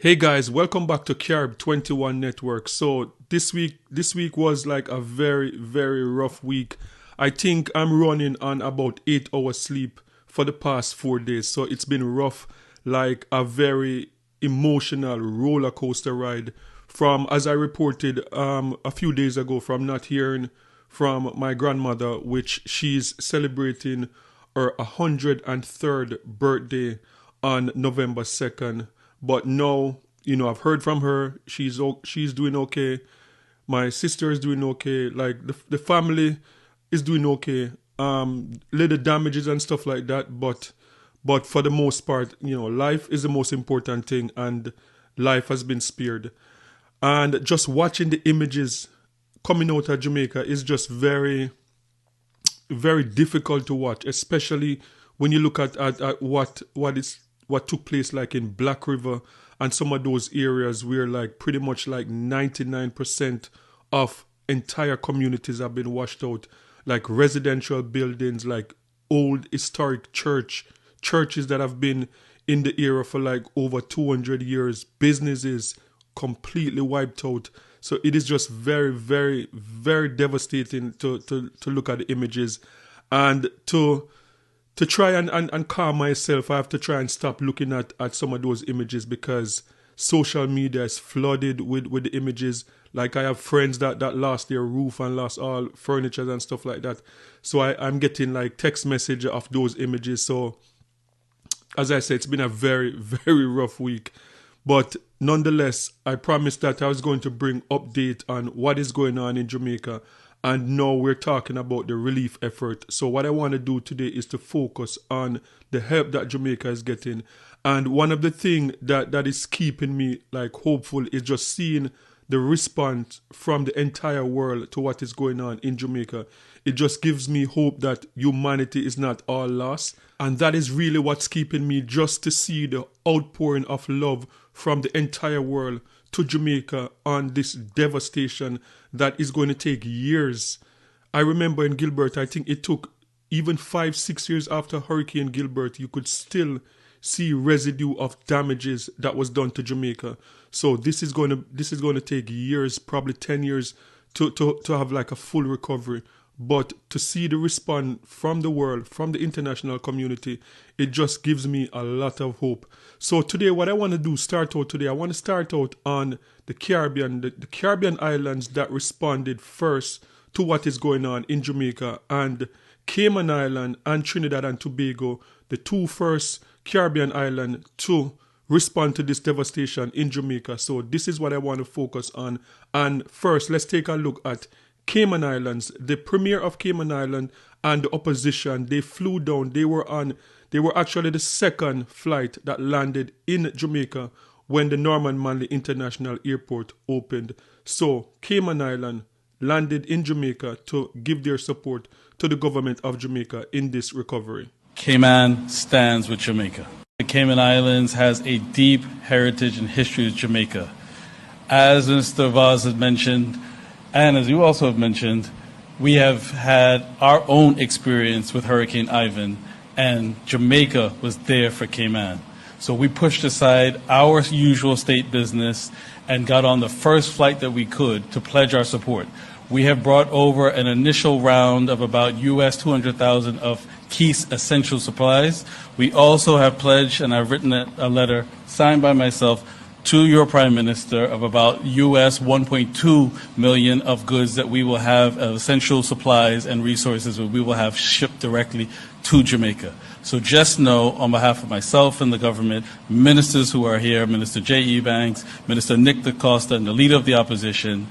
Hey guys, welcome back to Carib 21 Network. So this week was like a very rough week. I think I'm running on about 8 hours sleep for the past 4 days. So it's been rough, like a very emotional roller coaster ride from, as I reported a few days ago, from not hearing from my grandmother, which she's celebrating her 103rd birthday on November 2nd. But now, I've heard from her. She's doing okay. My sister is doing okay. Like the family is doing okay. Little damages and stuff like that. But for the most part, life is the most important thing, and life has been spared. And just watching the images coming out of Jamaica is just very difficult to watch, especially when you look at what took place like in Black River and some of those areas where like pretty much like 99% of entire communities have been washed out, like residential buildings, like old historic churches that have been in the area for like over 200 years, businesses completely wiped out. So it is just very devastating to look at the images, and to try and calm myself. I have to try and stop looking at some of those images, because social media is flooded with the images. Like, I have friends that lost their roof and lost all furniture and stuff like that. So I'm getting like text message of those images. So as I said, it's been a very rough week. But nonetheless, I promised that I was going to bring update on what is going on in Jamaica. And now we're talking about the relief effort. So what I want to do today is to focus on the help that Jamaica is getting. And one of the things that is keeping me like hopeful is just seeing the response from the entire world to what is going on in Jamaica. It just gives me hope that humanity is not all lost. And that is really what's keeping me, just to see the outpouring of love from the entire world to Jamaica on this devastation that is going to take years. I remember in Gilbert, I think it took even 5-6 years after Hurricane Gilbert, you could still see residue of damages that was done to Jamaica. So this is going to take years, probably 10 years to have like a full recovery. But to see the response from the world, from the international community, it just gives me a lot of hope. So today, what I want to do, I want to start out on the Caribbean, the Caribbean islands that responded first to what is going on in Jamaica, and Cayman Island and Trinidad and Tobago, the two first Caribbean islands to respond to this devastation in Jamaica. So this is what I want to focus on. And first, let's take a look at Cayman Islands. The premier of Cayman Island and the opposition, they flew down. They were actually the second flight that landed in Jamaica when the Norman Manley International Airport opened. So Cayman Island landed in Jamaica to give their support to the government of Jamaica in this recovery. Cayman stands with Jamaica. The Cayman Islands has a deep heritage and history with Jamaica. As Mr. Vaz had mentioned, and as you also have mentioned, we have had our own experience with Hurricane Ivan, and Jamaica was there for Cayman. So we pushed aside our usual state business and got on the first flight that we could to pledge our support. We have brought over an initial round of about US 200,000 of key essential supplies. We also have pledged, and I've written a letter signed by myself to your Prime Minister, of about US 1.2 million of goods that we will have, essential supplies and resources that we will have shipped directly to Jamaica. So just know, on behalf of myself and the government, ministers who are here, Minister J.E. Banks, Minister Nick DaCosta, and the Leader of the Opposition,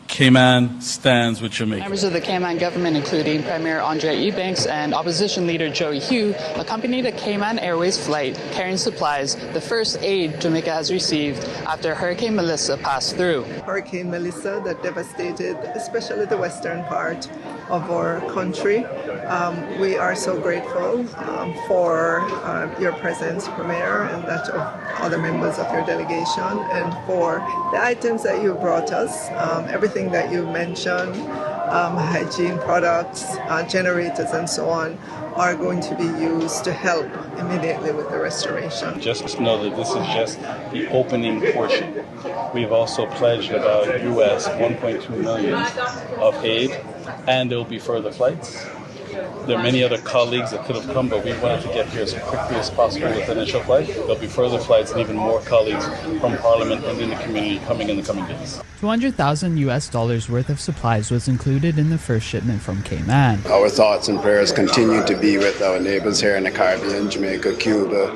Cayman stands with Jamaica. Members of the Cayman government, including Premier Andre Ebanks and Opposition Leader Joey Hugh, accompanied a Cayman Airways flight carrying supplies, the first aid Jamaica has received after Hurricane Melissa passed through. Hurricane Melissa that devastated especially the western part of our country. We are so grateful for your presence, Premier, and that of other members of your delegation, and for the items that you brought us, everything that you mentioned, hygiene products, generators, and so on, are going to be used to help immediately with the restoration. Just know that this is just the opening portion. We've also pledged about US 1.2 million of aid, and there will be further flights. There are many other colleagues that could have come, but we wanted to get here as quickly as possible with the initial flight. There'll be further flights and even more colleagues from Parliament and in the community coming in the coming days. $200,000 worth of supplies was included in the first shipment from Cayman. Our thoughts and prayers continue to be with our neighbors here in the Caribbean, Jamaica, Cuba,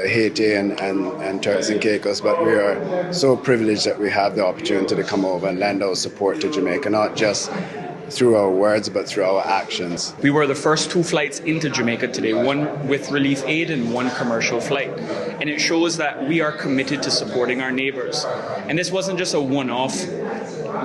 Haiti and Turks and Caicos, but we are so privileged that we have the opportunity to come over and lend our support to Jamaica, not just through our words, but through our actions. We were the first 2 flights into Jamaica today, one with relief aid and one commercial flight. And it shows that we are committed to supporting our neighbors. And this wasn't just a one-off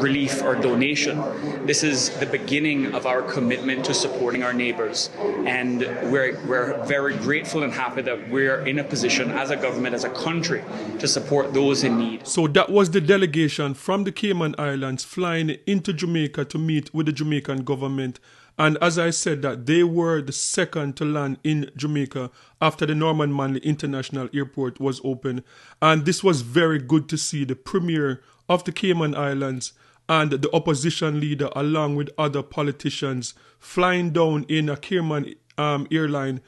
relief or donation. This is the beginning of our commitment to supporting our neighbors. And we're very grateful and happy that we're in a position as a government, as a country, to support those in need. So that was the delegation from the Cayman Islands flying into Jamaica to meet with the Jamaican government. And as I said, that they were the second to land in Jamaica after the Norman Manley International Airport was open. And this was very good to see the Premier of the Cayman Islands and the opposition leader along with other politicians flying down in a Cayman airline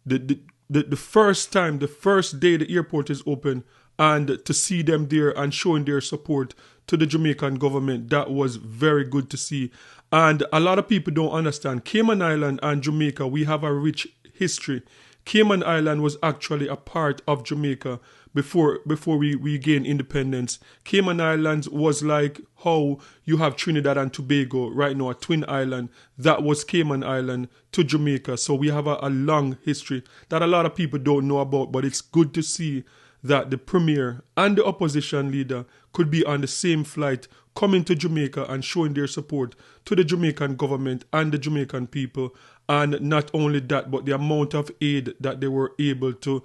the first time, the first day the airport is open, and to see them there and showing their support to the Jamaican government. That was very good to see. And a lot of people don't understand. Cayman Island and Jamaica, we have a rich history. Cayman Island was actually a part of Jamaica before we gained independence. Cayman Islands was like how you have Trinidad and Tobago right now, a twin island. That was Cayman Island to Jamaica. So we have a long history that a lot of people don't know about, but it's good to see that the Premier and the opposition leader could be on the same flight coming to Jamaica and showing their support to the Jamaican government and the Jamaican people. And not only that, but the amount of aid that they were able to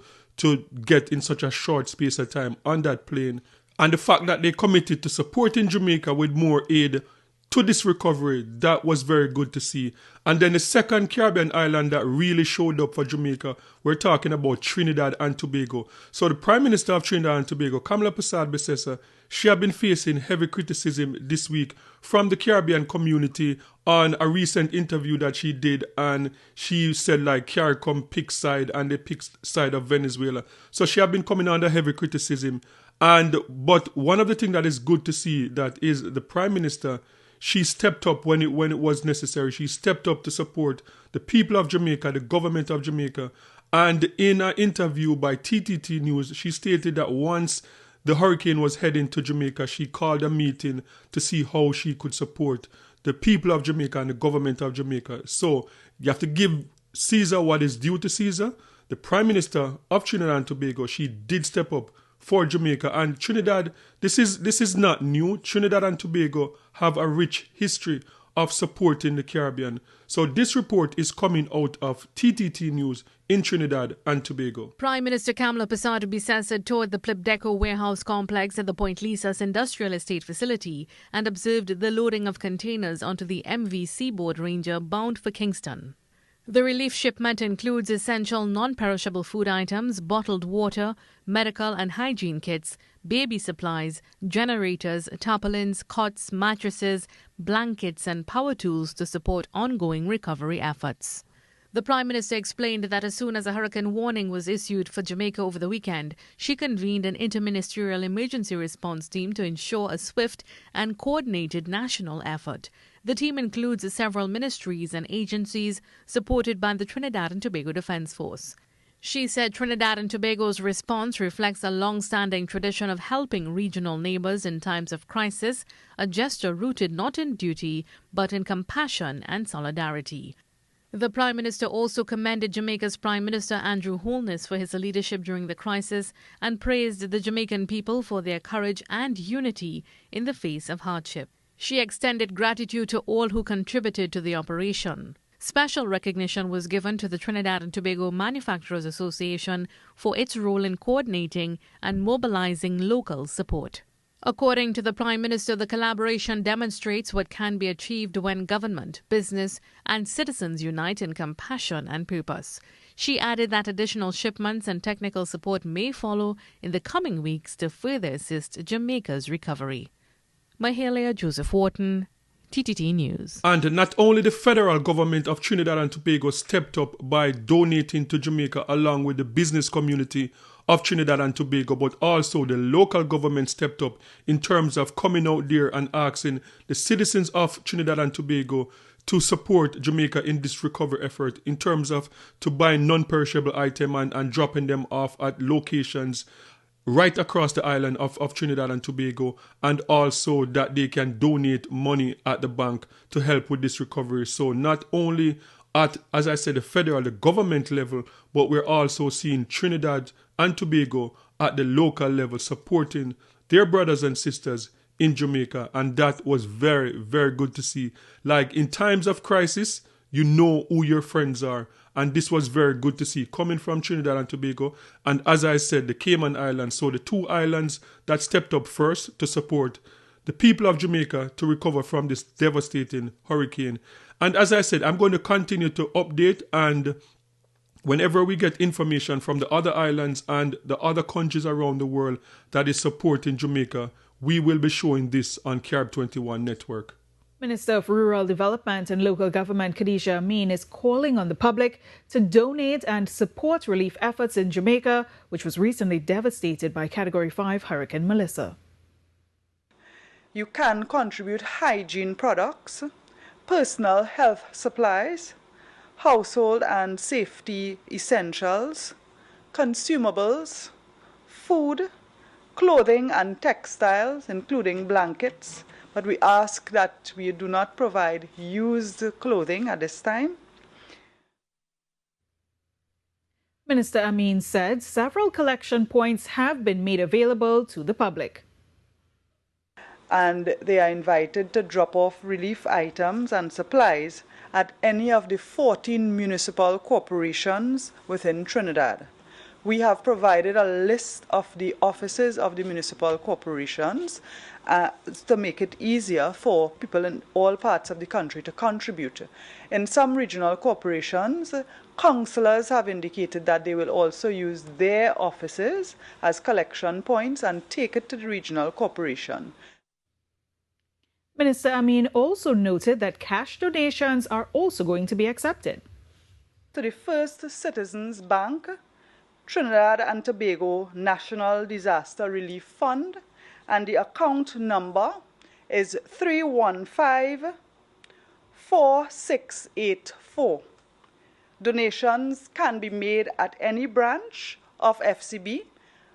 get in such a short space of time on that plane. And the fact that they committed to supporting Jamaica with more aid to this recovery, that was very good to see. And then the second Caribbean island that really showed up for Jamaica, we're talking about Trinidad and Tobago. So the Prime Minister of Trinidad and Tobago, Kamala Persad-Bissessar, she had been facing heavy criticism this week from the Caribbean community on a recent interview that she did, and she said like CARICOM pick side and they pick side of Venezuela. So she had been coming under heavy criticism. But one of the things that is good to see that is the Prime Minister, she stepped up when it was necessary. She stepped up to support the people of Jamaica, the government of Jamaica. And in an interview by TTT News, she stated that once the hurricane was heading to Jamaica, she called a meeting to see how she could support the people of Jamaica and the government of Jamaica. So you have to give Caesar what is due to Caesar. The Prime Minister of Trinidad and Tobago, she did step up for Jamaica. And Trinidad, this is not new. Trinidad and Tobago have a rich history of supporting the Caribbean. So this report is coming out of TTT News in Trinidad and Tobago. Prime Minister Kamala Persad-Bissessar toured the Plibdeco warehouse complex at the Point Lisas Industrial Estate facility and observed the loading of containers onto the MV Seaboard Ranger bound for Kingston. The relief shipment includes essential non-perishable food items, bottled water, medical and hygiene kits, baby supplies, generators, tarpaulins, cots, mattresses, blankets and power tools to support ongoing recovery efforts. The Prime Minister explained that as soon as a hurricane warning was issued for Jamaica over the weekend, she convened an interministerial emergency response team to ensure a swift and coordinated national effort. The team includes several ministries and agencies supported by the Trinidad and Tobago Defence Force. She said Trinidad and Tobago's response reflects a long-standing tradition of helping regional neighbours in times of crisis, a gesture rooted not in duty but in compassion and solidarity. The Prime Minister also commended Jamaica's Prime Minister Andrew Holness for his leadership during the crisis and praised the Jamaican people for their courage and unity in the face of hardship. She extended gratitude to all who contributed to the operation. Special recognition was given to the Trinidad and Tobago Manufacturers Association for its role in coordinating and mobilizing local support. According to the Prime Minister, the collaboration demonstrates what can be achieved when government, business and citizens unite in compassion and purpose. She added that additional shipments and technical support may follow in the coming weeks to further assist Jamaica's recovery. Mahalia Joseph Wharton, TTT News. And not only the federal government of Trinidad and Tobago stepped up by donating to Jamaica along with the business community of Trinidad and Tobago, but also the local government stepped up in terms of coming out there and asking the citizens of Trinidad and Tobago to support Jamaica in this recovery effort in terms of to buy non-perishable items and dropping them off at locations right across the island of Trinidad and Tobago, and also that they can donate money at the bank to help with this recovery. So not only at, as I said, the federal, the government level, but we're also seeing Trinidad and Tobago at the local level supporting their brothers and sisters in Jamaica. And that was very, very good to see. Like in times of crisis, you know who your friends are. And this was very good to see coming from Trinidad and Tobago. And as I said, the Cayman Islands, so the two islands that stepped up first to support the people of Jamaica to recover from this devastating hurricane. And as I said, I'm going to continue to update, and whenever we get information from the other islands and the other countries around the world that is supporting Jamaica, we will be showing this on Carib 21 Network. Minister of Rural Development and Local Government Khadija Amin is calling on the public to donate and support relief efforts in Jamaica, which was recently devastated by Category 5 Hurricane Melissa. You can contribute hygiene products, personal health supplies, household and safety essentials, consumables, food, clothing and textiles, including blankets, but we ask that we do not provide used clothing at this time. Minister Amin said several collection points have been made available to the public. And they are invited to drop off relief items and supplies at any of the 14 municipal corporations within Trinidad. We have provided a list of the offices of the municipal corporations to make it easier for people in all parts of the country to contribute. In some regional corporations, councillors have indicated that they will also use their offices as collection points and take it to the regional corporation. Minister Amin also noted that cash donations are also going to be accepted. To the First Citizens Bank, Trinidad and Tobago National Disaster Relief Fund, and the account number is 315-4684. Donations can be made at any branch of FCB,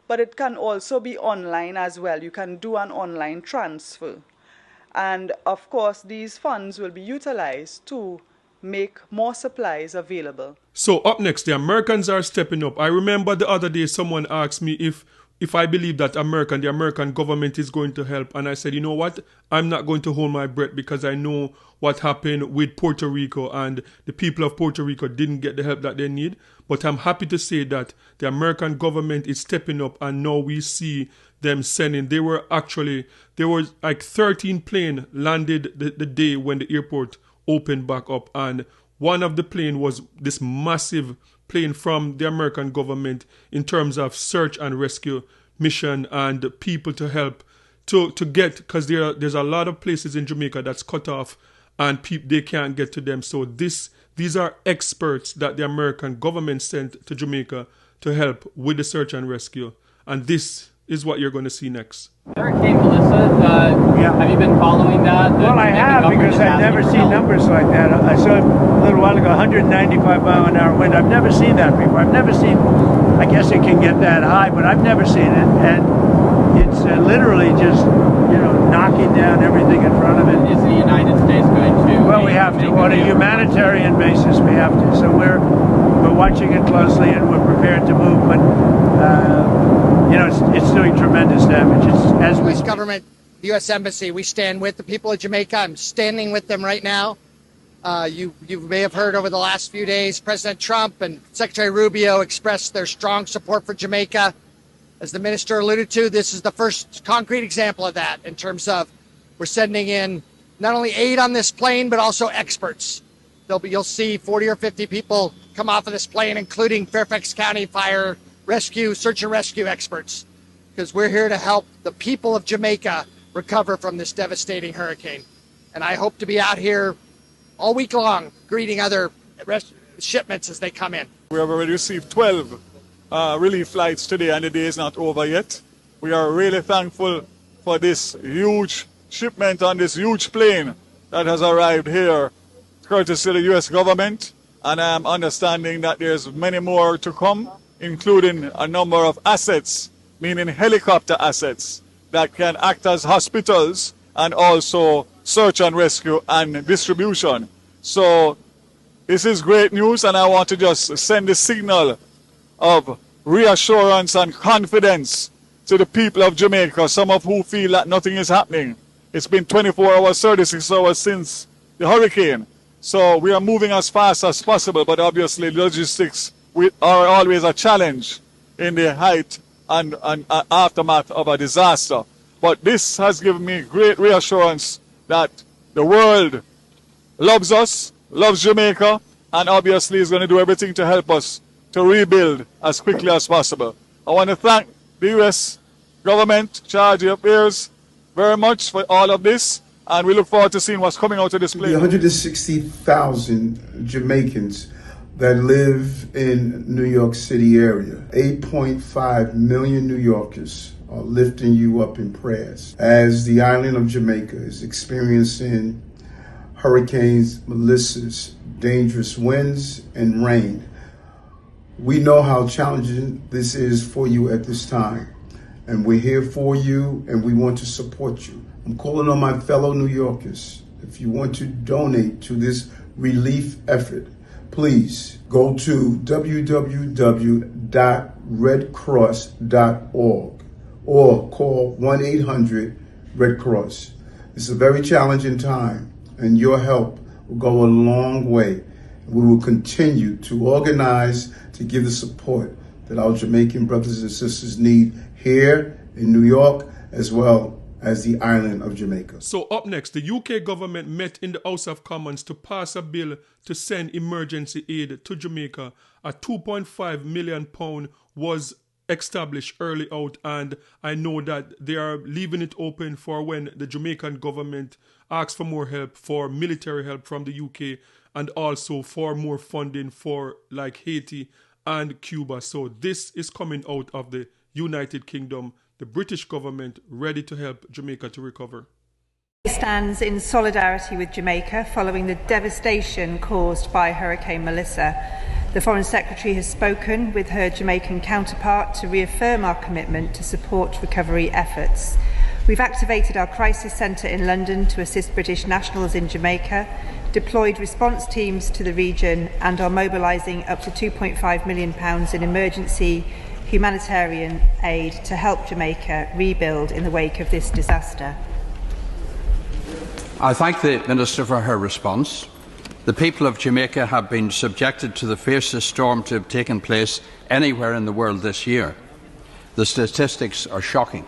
but it can also be online as well. You can do an online transfer. And of course, these funds will be utilized to make more supplies available. So up next, the Americans are stepping up. I remember the other day someone asked me if I believe that the American government is going to help. And I said, you know what? I'm not going to hold my breath because I know what happened with Puerto Rico, and the people of Puerto Rico didn't get the help that they need. But I'm happy to say that the American government is stepping up, and now we see them sending. There were like 13 planes landed the day when the airport opened back up, and one of the planes was this massive plane from the American government in terms of search and rescue mission and people to help to get, because there's a lot of places in Jamaica that's cut off and they can't get to them. So these are experts that the American government sent to Jamaica to help with the search and rescue, and this is what you're going to see next. Hurricane Melissa, have you been following that? Well, I have, because I've never seen numbers like that. I saw a little while ago 195 mile an hour wind. I've never seen that before. I've never seen, I guess it can get that high, but I've never seen it. And it's literally just, knocking down everything in front of it. Is the United States going to? Well, we have to. On a humanitarian basis, we have to. So we're watching it closely, and we're prepared to move, but it's doing tremendous damage. As U.S. government, the U.S. Embassy, we stand with the people of Jamaica. I'm standing with them right now. You may have heard over the last few days, President Trump and Secretary Rubio expressed their strong support for Jamaica. As the minister alluded to, this is the first concrete example of that in terms of we're sending in not only aid on this plane, but also experts. You'll see 40 or 50 people come off of this plane, including Fairfax County Fire Rescue, search and rescue experts, because we're here to help the people of Jamaica recover from this devastating hurricane. And I hope to be out here all week long greeting other shipments as they come in. We have already received 12 relief flights today, and the day is not over yet. We are really thankful for this huge shipment on this huge plane that has arrived here, courtesy of the U.S. government, and I'm understanding that there's many more to come, including a number of assets, meaning helicopter assets, that can act as hospitals and also search and rescue and distribution. So this is great news, and I want to just send a signal of reassurance and confidence to the people of Jamaica, some of who feel that nothing is happening. It's been 24 hours, 36 hours since the hurricane. So we are moving as fast as possible, but obviously logistics are always a challenge in the height and aftermath of a disaster. But this has given me great reassurance that the world loves us, loves Jamaica, and obviously is going to do everything to help us to rebuild as quickly as possible. I want to thank the U.S. government, charge of affairs, very much for all of this, and we look forward to seeing what's coming out of this place. The 160,000 Jamaicans that live in New York City area, 8.5 million New Yorkers are lifting you up in prayers as the island of Jamaica is experiencing hurricanes, Melissa's, dangerous winds and rain. We know how challenging this is for you at this time, and we're here for you and we want to support you. I'm calling on my fellow New Yorkers. If you want to donate to this relief effort, please go to www.redcross.org or call 1-800-RED Cross. It's a very challenging time, and your help will go a long way. We will continue to organize to give the support that our Jamaican brothers and sisters need here in New York, as well as the island of Jamaica. So up next, the UK government met in the House of Commons to pass a bill to send emergency aid to Jamaica. A £2.5 million was established early out, and I know that they are leaving it open for when the Jamaican government asks for more help, for military help from the UK, and also for more funding for like Haiti and Cuba. So this is coming out of the United Kingdom, the British government ready to help Jamaica to recover. He stands in solidarity with Jamaica following the devastation caused by Hurricane Melissa. The Foreign Secretary has spoken with her Jamaican counterpart to reaffirm our commitment to support recovery efforts. We've activated our crisis centre in London to assist British nationals in Jamaica, deployed response teams to the region, and are mobilising up to £2.5 million in emergency humanitarian aid to help Jamaica rebuild in the wake of this disaster. I thank the Minister for her response. The people of Jamaica have been subjected to the fiercest storm to have taken place anywhere in the world this year. The statistics are shocking.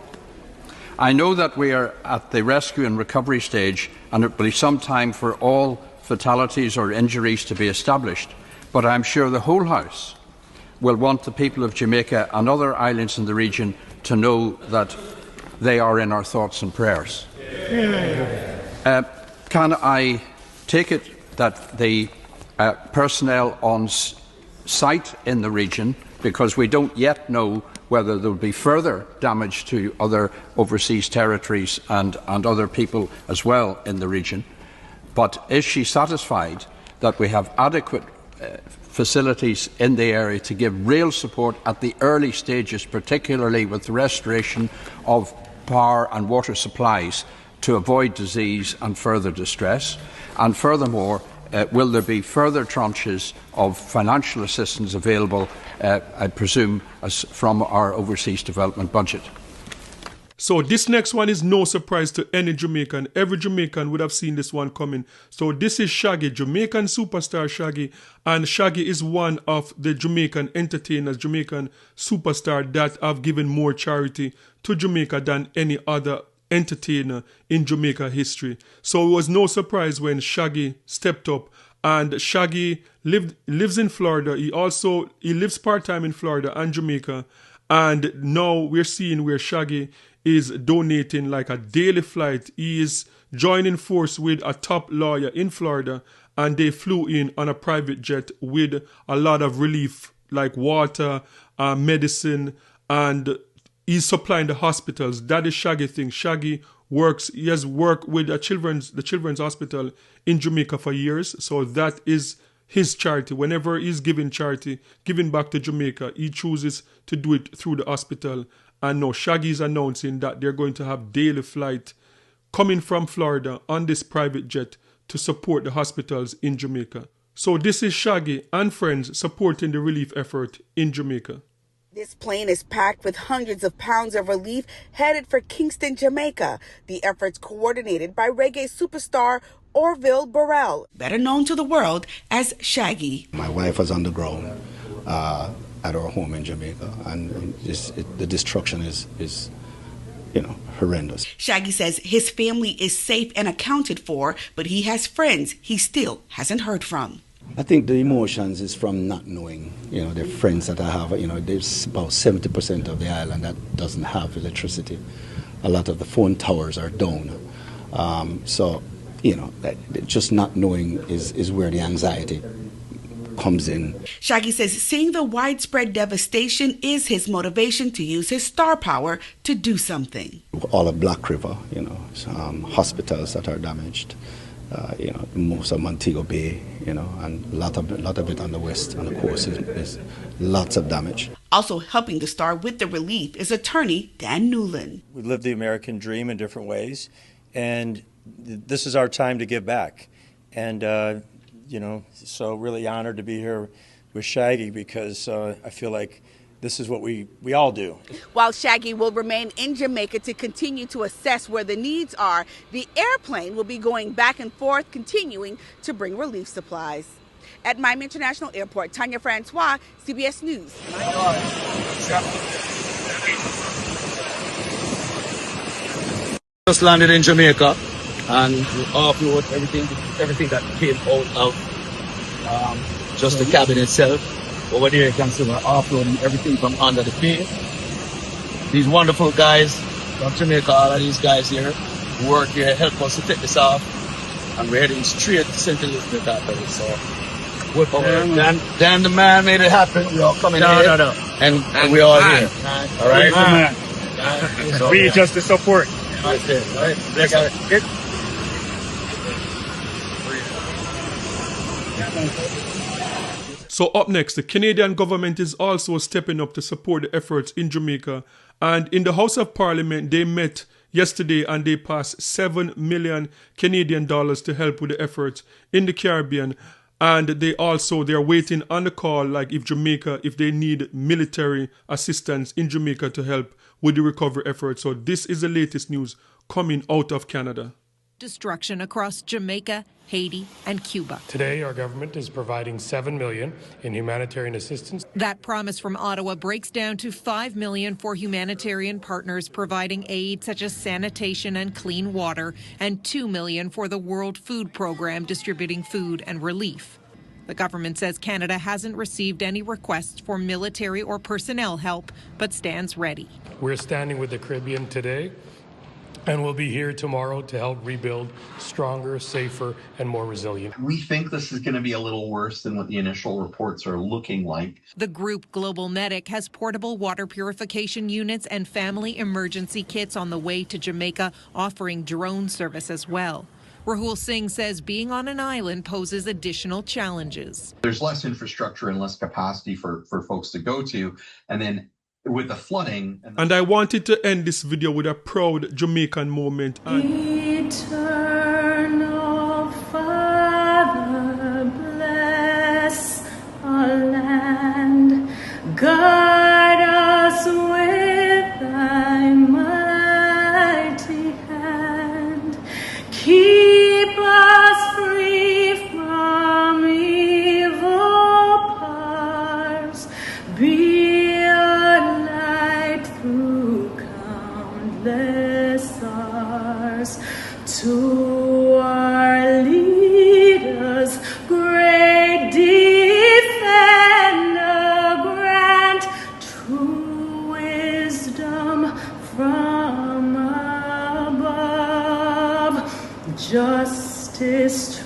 I know that we are at the rescue and recovery stage, and it will be some time for all fatalities or injuries to be established, but I am sure the whole House will want the people of Jamaica and other islands in the region to know that they are in our thoughts and prayers. Can I take it that the personnel on site in the region, because we don't yet know whether there will be further damage to other overseas territories and other people as well in the region, but is she satisfied that we have adequate facilities in the area to give real support at the early stages, particularly with the restoration of power and water supplies to avoid disease and further distress? And furthermore, will there be further tranches of financial assistance available, I presume, from our overseas development budget? So this next one is no surprise to any Jamaican. Every Jamaican would have seen this one coming. So this is Shaggy, Jamaican superstar Shaggy. And Shaggy is one of the Jamaican entertainers, Jamaican superstar that have given more charity to Jamaica than any other entertainer in Jamaica history. So it was no surprise when Shaggy stepped up. And Shaggy lives in Florida. He lives part-time in Florida and Jamaica. And now we're seeing where Shaggy is donating like a daily flight. He is joining force with a top lawyer in Florida, and they flew in on a private jet with a lot of relief like water, medicine, and he's supplying the hospitals. That is Shaggy thing. Shaggy he has worked with the children's hospital in Jamaica for years, so that is his charity. Whenever he's giving charity, giving back to Jamaica, he chooses to do it through the hospital. And now Shaggy is announcing that they're going to have daily flight coming from Florida on this private jet to support the hospitals in Jamaica. So this is Shaggy and friends supporting the relief effort in Jamaica. This plane is packed with hundreds of pounds of relief headed for Kingston, Jamaica. The effort's coordinated by reggae superstar Orville Burrell, better known to the world as Shaggy. My wife was on the ground at our home in Jamaica, and the destruction is horrendous. Shaggy says his family is safe and accounted for, but he has friends he still hasn't heard from. I think the emotions is from not knowing, the friends that I have. There's about 70% of the island that doesn't have electricity. A lot of the phone towers are down. Just not knowing is where the anxiety comes in. Shaggy says seeing the widespread devastation is his motivation to use his star power to do something. All of Black River, hospitals that are damaged, most of Montego Bay, and a lot of it on the west, on the coast is lots of damage. Also helping the star with the relief is attorney Dan Newland. We live the American dream in different ways, and this is our time to give back. And so really honored to be here with Shaggy because I feel like this is what we all do. While Shaggy will remain in Jamaica to continue to assess where the needs are, the airplane will be going back and forth, continuing to bring relief supplies. At Miami International Airport, Tanya Francois, CBS News. Just landed in Jamaica and offload everything that came out of just the cabin itself. Over there you can see we're offloading everything from under the plane. These wonderful guys from Jamaica, all of these guys here who work here help us to take this off, and we're heading straight to St. Elizabeth after this. So Dan the man made it happen. We all coming here. No. And we all here. All right? So, we just the support. That's it. All right. Let's So up next, the Canadian government is also stepping up to support the efforts in Jamaica. And in the House of Parliament, they met yesterday and they passed $7 million Canadian to help with the efforts in the Caribbean. And they're waiting on the call, like if they need military assistance in Jamaica to help with the recovery efforts. So this is the latest news coming out of Canada. Destruction across Jamaica, Haiti, and Cuba. Today, our government is providing $7 million in humanitarian assistance. That promise from Ottawa breaks down to $5 million for humanitarian partners providing aid such as sanitation and clean water, and $2 million for the World Food Program distributing food and relief. The government says Canada hasn't received any requests for military or personnel help, but stands ready. We're standing with the Caribbean today, and we'll be here tomorrow to help rebuild stronger, safer, and more resilient. We think this is going to be a little worse than what the initial reports are looking like. The group Global Medic has portable water purification units and family emergency kits on the way to Jamaica, offering drone service as well. Rahul Singh says being on an island poses additional challenges. There's less infrastructure and less capacity for folks to go to, and then with the flooding. And I wanted to end this video with a proud Jamaican moment. Eternal Father, bless our land, guide us with thy might. bless ours. To our leaders, great defender, grant true wisdom from above, justice,